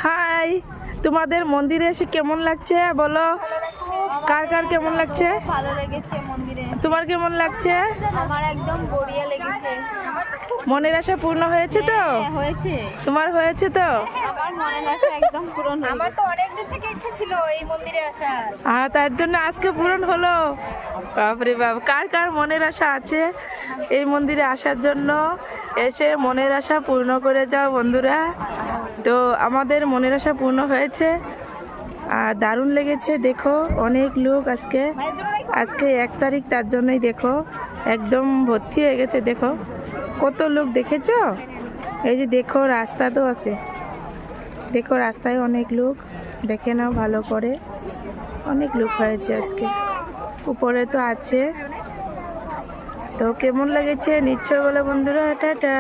High, তোমাদের মন্দিরে এসে কেমন লাগছে বলো? কার কার কেমন লাগছে? ভালো লেগেছে মন্দিরে। তোমার কেমন লাগছে? আমার একদম বড়িয়া লেগেছে। মনের আশা পূর্ণ হয়েছে তো? হ্যাঁ, হয়েছে। তোমার হয়েছে তো? আমার মনের আশা একদম পূরণ হয়েছে। আমার তো অনেক দিন থেকে ইচ্ছা ছিল এই মন্দিরে আসার। তার জন্য আজকে পূরণ হলো। বাপরে বাপ, কার কার মনের আশা আছে এই মন্দিরে আসার জন্য? এসে মনের আশা পূর্ণ করে যাও বন্ধুরা। তো আমাদের মনের আশা পূর্ণ হয়েছে আর দারুণ লেগেছে। দেখো অনেক লোক আজকে 1 তারিখ, তার জন্যই দেখো একদম ভর্তি হয়ে গেছে। দেখো কত লোক, দেখেছো? এই যে দেখো রাস্তা তো আছে, দেখো রাস্তায় অনেক লোক, দেখে নাও ভালো করে। অনেক লোক হয়েছে আজকে, উপরে তো আছে। তো কেমন লেগেছে নিশ্চয় বলে বন্ধুরা। টাটা।